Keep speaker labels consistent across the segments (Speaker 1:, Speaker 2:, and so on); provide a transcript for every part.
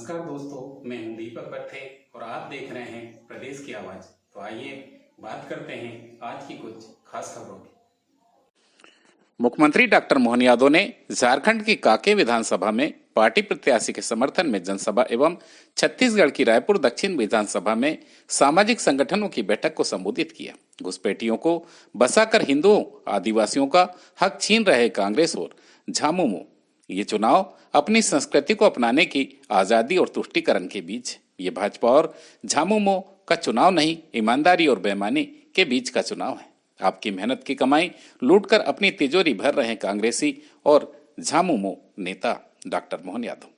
Speaker 1: नमस्कार दोस्तों, मैं हूं दीपक पत्थे और आप देख रहे हैं प्रदेश की आवाज। तो आइए बात करते हैं आज की कुछ खास खबरों की।
Speaker 2: मुख्यमंत्री डॉक्टर मोहन यादव ने झारखंड की कांके विधानसभा में पार्टी प्रत्याशी के समर्थन में जनसभा एवं छत्तीसगढ़ की रायपुर दक्षिण विधानसभा में सामाजिक संगठनों की बैठक को संबोधित किया। घुसपैठियों को बसाकर हिंदुओं आदिवासियों का हक छीन रहे कांग्रेस और झामुमो ये चुनाव अपनी संस्कृति को अपनाने की आजादी और तुष्टीकरण के बीच, ये भाजपा और झामुमो का चुनाव नहीं, ईमानदारी और बेईमानी के बीच का चुनाव है। आपकी मेहनत की कमाई लूटकर अपनी तिजोरी भर रहे कांग्रेसी और झामुमो नेता डॉक्टर मोहन यादव।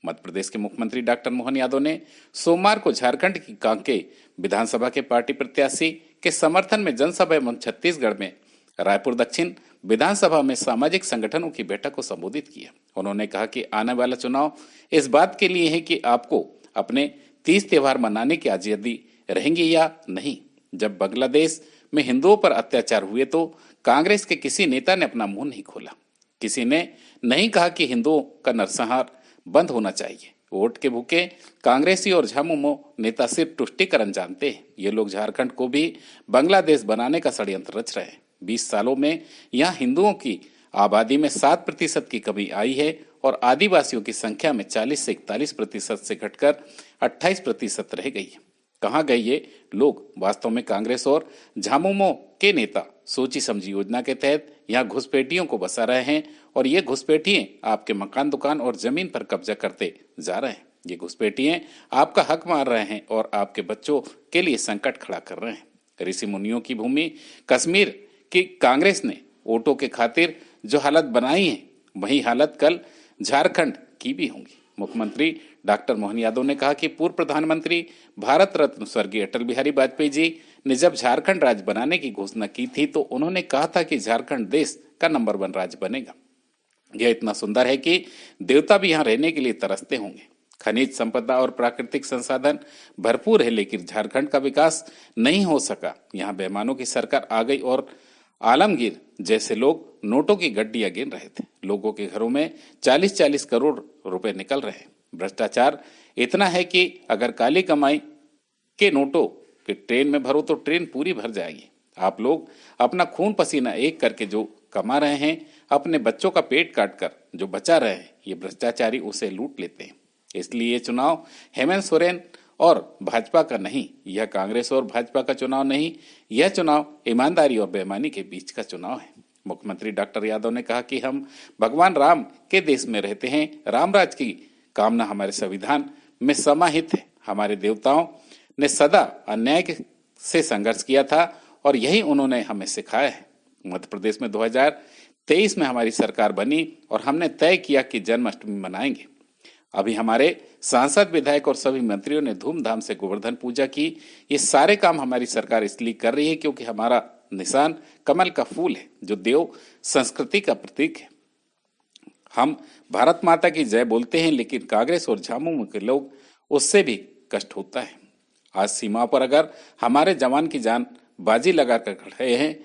Speaker 2: मध्य प्रदेश के मुख्यमंत्री डॉक्टर मोहन यादव ने सोमवार को झारखंड की कांके विधानसभा के पार्टी प्रत्याशी के समर्थन में जनसभा एवं छत्तीसगढ़ में रायपुर दक्षिण विधानसभा में सामाजिक संगठनों की बैठक को संबोधित किया। उन्होंने कहा कि आने वाला चुनाव इस बात के लिए है कि आपको अपने 30 त्योहार मनाने की आजादी रहेंगी या नहीं। जब बांग्लादेश में हिंदुओं पर अत्याचार हुए तो कांग्रेस के किसी नेता ने अपना मुंह नहीं खोला। किसी ने नहीं कहा कि हिंदुओं का नरसंहार बंद होना चाहिए। वोट के भूखे कांग्रेसी और झामुमो नेता सिर्फ तुष्टीकरण जानते हैं। ये लोग झारखंड को भी बांग्लादेश बनाने का षड्यंत्र रच रहे हैं। 20 सालों में यहाँ हिंदुओं की आबादी में 7% की कमी आई है और आदिवासियों की संख्या में 40 से 41% से घटकर 28% रह गई है। कहाँ गए ये लोग? वास्तव में कांग्रेस और झामुमो के नेता सोची समझी योजना के तहत यहाँ घुसपैठियों को बसा रहे हैं और ये घुसपैठिए आपके मकान, दुकान और जमीन पर कब्जा करते जा रहे हैं। ये घुसपैठिए आपका हक मार रहे हैं और आपके बच्चों के लिए संकट खड़ा कर रहे हैं। ऋषि मुनियों की भूमि कश्मीर की कांग्रेस ने वोटों के खातिर जो हालत बनाई है, वही हालत कल झारखंड की भी होंगी। मुख्यमंत्री डॉक्टर मोहन यादव ने कहा कि पूर्व प्रधानमंत्री भारत रत्न स्वर्गीय अटल बिहारी वाजपेयी जी ने जब झारखंड राज्य बनाने की घोषणा की थी तो उन्होंने कहा था कि झारखंड देश का नंबर 1 राज्य बनेगा। यह इतना सुंदर है कि देवता भी यहाँ रहने के लिए तरसते होंगे। खनिज संपदा और प्राकृतिक संसाधन भरपूर है, लेकिन झारखंड का विकास नहीं हो सका। यहाँ बेईमानों की सरकार आ गई और आलमगीर जैसे लोग नोटों की गड्डियां गिन रहे थे। लोगों के घरों में 40-40 करोड़ रुपए निकल रहे हैं। भ्रष्टाचार इतना है कि अगर काली कमाई के नोटों के ट्रेन में भरो तो ट्रेन पूरी भर जाएगी। आप लोग अपना खून पसीना एक करके जो कमा रहे हैं, अपने बच्चों का पेट काट कर जो बचा रहे हैं, ये भ्रष्टाचारी उसे लूट लेते हैं। इसलिए ये चुनाव हेमंत सोरेन और भाजपा का नहीं, यह कांग्रेस और भाजपा का चुनाव नहीं, यह चुनाव ईमानदारी और बेईमानी के बीच का चुनाव है। मुख्यमंत्री डॉक्टर यादव ने कहा कि हम भगवान राम के देश में रहते हैं। रामराज की कामना हमारे संविधान में समाहित है। हमारे देवताओं ने सदा अन्याय से संघर्ष किया था और यही उन्होंने हमें सिखाया है। मध्य प्रदेश में 2023 में हमारी सरकार बनी और हमने तय किया कि जन्माष्टमी मनाएंगे। अभी हमारे सांसद, विधायक और सभी मंत्रियों ने धूमधाम से गोवर्धन पूजा की। ये सारे काम हमारी सरकार इसलिए कर रही है क्योंकि हमारा निशान कमल का फूल है, जो देव संस्कृति का प्रतीक है। हम भारत माता की जय बोलते हैं, लेकिन कांग्रेस और झामुमो के लोग उससे भी कष्ट होता है। आज सीमा पर अगर हमारे जवान की जान बाजी लगाकर खड़े हैं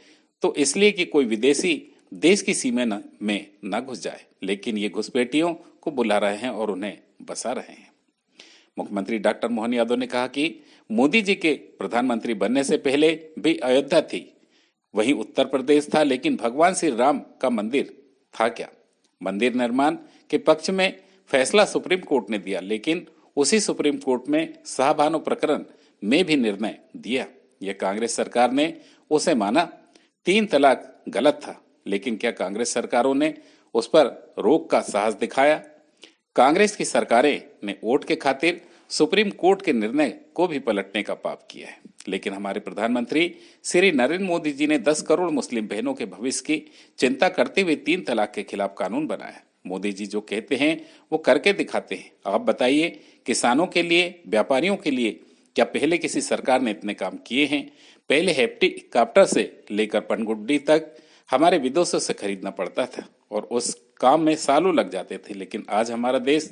Speaker 2: तो इसलिए कि कोई विदेशी देश की सीमा में न घुस जाए, लेकिन ये घुसपैठियों को बुला रहे हैं और उन्हें बसा रहे हैं। मुख्यमंत्री डॉक्टर मोहन यादव ने कहा कि मोदी जी के प्रधानमंत्री बनने से पहले भी अयोध्या थी, वहीं उत्तर प्रदेश था, लेकिन भगवान श्री राम का मंदिर था क्या? मंदिर निर्माण के पक्ष में फैसला सुप्रीम कोर्ट ने दिया, लेकिन उसी सुप्रीम कोर्ट में शाहबानो प्रकरण में भी निर्णय दिया। यह कांग्रेस सरकार ने उसे माना। 3 तलाक गलत था, लेकिन क्या कांग्रेस सरकारों ने उस पर रोक का साहस दिखाया? कांग्रेस की सरकारें ने वोट के खातिर सुप्रीम कोर्ट के निर्णय को भी पलटने का पाप किया है। लेकिन हमारे प्रधानमंत्री श्री नरेंद्र मोदी जी ने 10 करोड़ मुस्लिम बहनों के भविष्य की चिंता करते हुए 3 तलाक के खिलाफ कानून बनाया। मोदी जी जो कहते हैं वो करके दिखाते हैं। आप बताइए, किसानों के लिए, व्यापारियों के लिए क्या पहले किसी सरकार ने इतने काम किए हैं? पहले हेलीकॉप्टर से लेकर पनगुड्डी तक हमारे विदेशों से खरीदना पड़ता था और उस काम में सालों लग जाते थे, लेकिन आज हमारा देश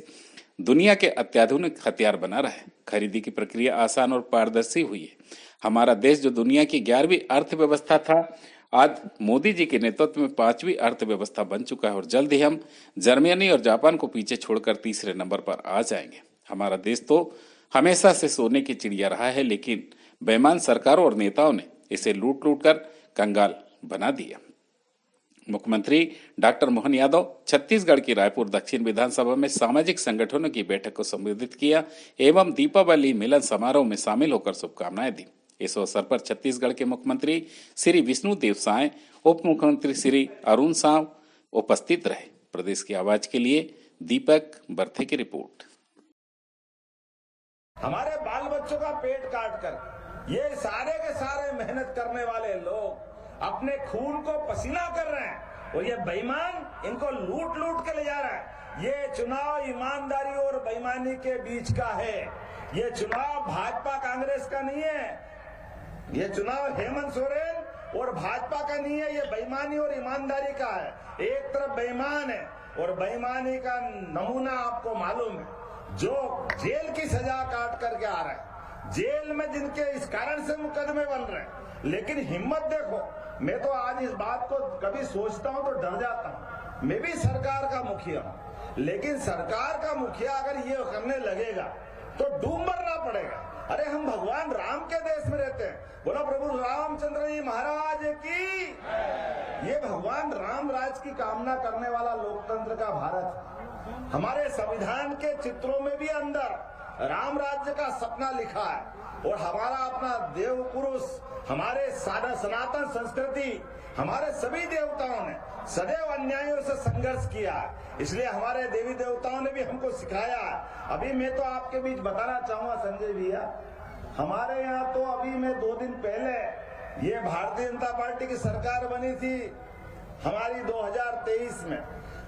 Speaker 2: दुनिया के अत्याधुनिक हथियार बना रहा है। खरीदी की प्रक्रिया आसान और पारदर्शी हुई है। हमारा देश जो दुनिया की 11वीं अर्थव्यवस्था था, आज मोदी जी के नेतृत्व में 5वीं अर्थव्यवस्था बन चुका है और जल्द ही हम जर्मनी और जापान को पीछे छोड़कर तीसरे नंबर पर आ जाएंगे। हमारा देश तो हमेशा से सोने की चिड़िया रहा है, लेकिन बेईमान सरकारों और नेताओं ने इसे लूट लूट कर कंगाल बना दिया। मुख्यमंत्री डॉक्टर मोहन यादव छत्तीसगढ़ की रायपुर दक्षिण विधानसभा में सामाजिक संगठनों की बैठक को संबोधित किया एवं दीपावली मिलन समारोह में शामिल होकर शुभकामनाएं दी। इस अवसर पर छत्तीसगढ़ के मुख्यमंत्री श्री विष्णुदेव साय, उप मुख्यमंत्री श्री अरुण साव उपस्थित रहे। प्रदेश की आवाज के लिए दीपक बर्थे की रिपोर्ट।
Speaker 3: हमारे बाल बच्चों का पेट काट कर ये सारे के सारे मेहनत करने वाले लोग अपने खून को पसीना कर रहे हैं और ये बेईमान इनको लूट लूट के ले जा रहा है। ये चुनाव ईमानदारी और बेईमानी के बीच का है। ये चुनाव भाजपा कांग्रेस का नहीं है। ये चुनाव हेमंत सोरेन और भाजपा का नहीं है। ये बेईमानी और ईमानदारी का है। एक तरफ बेईमान है और बेईमानी का नमूना आपको मालूम है, जो जेल की सजा काट करके आ रहा है, जेल में जिनके इस कारण से मुकदमे बन रहे हैं। लेकिन हिम्मत देखो, मैं तो आज इस बात को कभी सोचता हूं तो डर जाता हूं। मैं भी सरकार का मुखिया हूं, लेकिन सरकार का मुखिया अगर ये करने लगेगा तो डूब मरना पड़ेगा। अरे हम भगवान राम के देश में रहते हैं। बोला प्रभु रामचंद्र जी महाराज की। ये भगवान राम राज की कामना करने वाला लोकतंत्र का भारत। हमारे संविधान के चित्रों में भी अंदर राम राज्य का सपना लिखा है और हमारा अपना देव पुरुष, हमारे सनातन संस्कृति, हमारे सभी देवताओं ने सदैव अन्यायों से संघर्ष किया। इसलिए हमारे देवी देवताओं ने भी हमको सिखाया। अभी मैं तो आपके बीच बताना चाहूंगा संजय भैया, हमारे यहाँ तो अभी मैं 2 दिन पहले ये भारतीय जनता पार्टी की सरकार बनी थी हमारी 2023 में,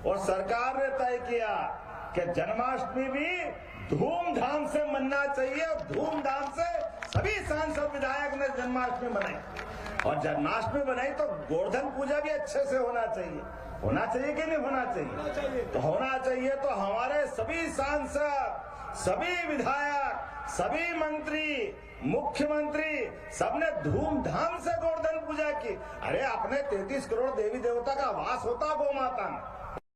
Speaker 3: और सरकार ने तय किया कि जन्माष्टमी भी धूमधाम से मनना चाहिए। धूमधाम से सभी सांसद विधायक ने जन्माष्टमी मनाई और जन्माष्टमी बनाई तो गोवर्धन पूजा भी अच्छे से होना चाहिए। होना चाहिए कि नहीं होना चाहिए? तो होना चाहिए। तो हमारे सभी सांसद, सभी विधायक, सभी मंत्री, मुख्यमंत्री सबने धूमधाम से गोवर्धन पूजा की। अरे अपने 33 करोड़ देवी देवता का वास होता गौ माता में।